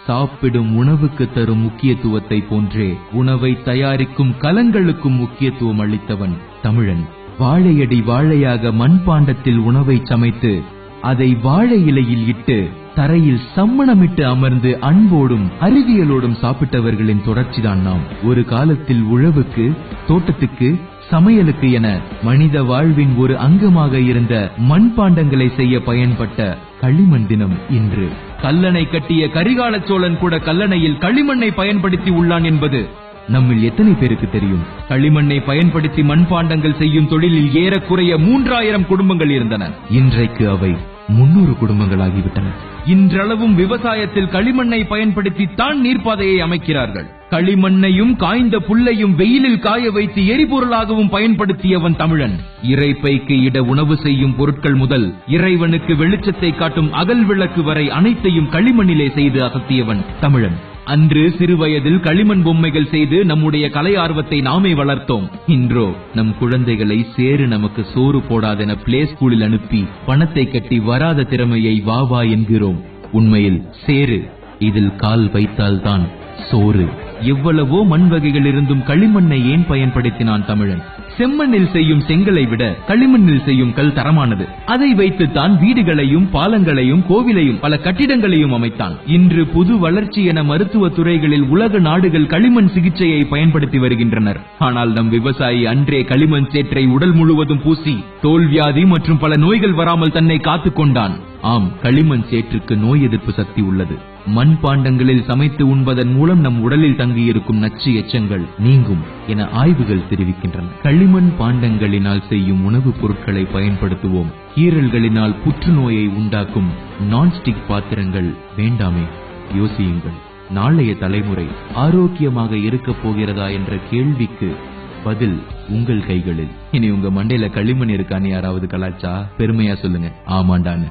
சாப்பிடும் உணவுக்கு தரும் முக்கியத்துவத்தை போன்றே உணவை தயாரிக்கும் கலங்களுக்கும் முக்கியத்துவம் அளித்தவன் தமிழன். வாழையடி வாழையாக மண்பாண்டத்தில் உணவை சமைத்து அதை வாழை இலையில் இட்டு தரையில் சம்மணமிட்டு அமர்ந்து அன்போடும் அறிவியலோடும் சாப்பிட்டவர்களின் தொடர்ச்சிதான் நாம். ஒரு காலத்தில் உழவுக்கு, தோட்டத்துக்கு, சமையலுக்கு என மனித வாழ்வின் ஒரு அங்கமாக இருந்த மண்பாண்டங்களை செய்ய பயன்பட்ட களிமண் தினம் இன்று. கல்லணை கட்டிய கரிகால சோழன் கூட கல்லணையில் களிமண்ணை பயன்படுத்தி உள்ளான் என்பது நம்மில் எத்தனை பேருக்கு தெரியும்? களிமண்ணை பயன்படுத்தி மண்பாண்டங்கள் செய்யும் தொழிலில் ஏறக்குறைய 3000 குடும்பங்கள் இருந்தன. இன்றைக்கு அவை 300 குடும்பங்களாகிவிட்டன. இன்றளவும் விவசாயத்தில் களிமண்ணை பயன்படுத்தி தான் நீர்ப்பாதையை அமைக்கிறார்கள். களிமண்ணையும் காய்ந்த புல்லையும் வெயிலில் காய வைத்து எரிபொருளாகவும் பயன்படுத்தியவன் தமிழன். இறைப்பைக்கு இட உணவு செய்யும் பொருட்கள் முதல் இறைவனுக்கு வெளிச்சத்தை காட்டும் அகல் விளக்கு வரை அனைத்தையும் களிமண்ணிலே செய்து அசத்தியவன் தமிழன். அன்று சிறுவயதில் களிமண் பொம்மைகள் செய்து நம்முடைய கலை ஆர்வத்தை நாமே வளர்த்தோம். இன்றோ நம் குழந்தைகளை சேரு நமக்கு சோறு போடாதென பிளே ஸ்கூலில் அனுப்பி பணத்தை கட்டி வராத திறமையை வா வா என்கிறோம். உண்மையில் சேரு, இதில் கால் வைத்தால்தான் சோறு. எவ்வளவோ மண் வகைகள் இருந்தும் களிமண்ணை ஏன் பயன்படுத்தினான் தமிழன்? செம்மண்ணில் செய்யும் செங்கலை விட களிமண்ணில் செய்யும் கல் தரமானது. அதை வைத்துத்தான் வீடுகளையும், பாலங்களையும், கோவிலையும், பல கட்டிடங்களையும் அமைத்தான். இன்று புது வளர்ச்சி என மருத்துவ துறைகளில் உலக நாடுகள் களிமண் சிகிச்சையை பயன்படுத்தி வருகின்றனர். ஆனால் நம் விவசாயி அன்றே களிமண் சேற்றை உடல் முழுவதும் பூசி தோல்வியாதி மற்றும் பல நோய்கள் வராமல் தன்னை காத்துக் கொண்டான். ஆம், களிமண் சேற்றுக்கு நோய் எதிர்ப்பு சக்தி உள்ளது. மண்பாண்டங்களில் சமைத்து உண்பதன் மூலம் நம் உடலில் தங்கியிருக்கும் நச்சு எச்சங்கள் நீங்கும் என ஆய்வுகள் தெரிவிக்கின்றன. களிமண் பாண்டங்களினால் செய்யும் உணவுப் பொருட்களை பயன்படுத்துவோம். கீறல்களினால் புற்றுநோயை உண்டாக்கும் நான்ஸ்டிக் பாத்திரங்கள் வேண்டாமே. யோசியுங்கள், நாளைய தலைமுறை ஆரோக்கியமாக இருக்கப் போகிறதா என்ற கேள்விக்கு பதில் உங்கள் கைகளில். இனி உங்க மண்டையில களிமண் இருக்கான்னு யாராவது கலாச்சா பெருமையா சொல்லுங்க, ஆமாண்டான்னு.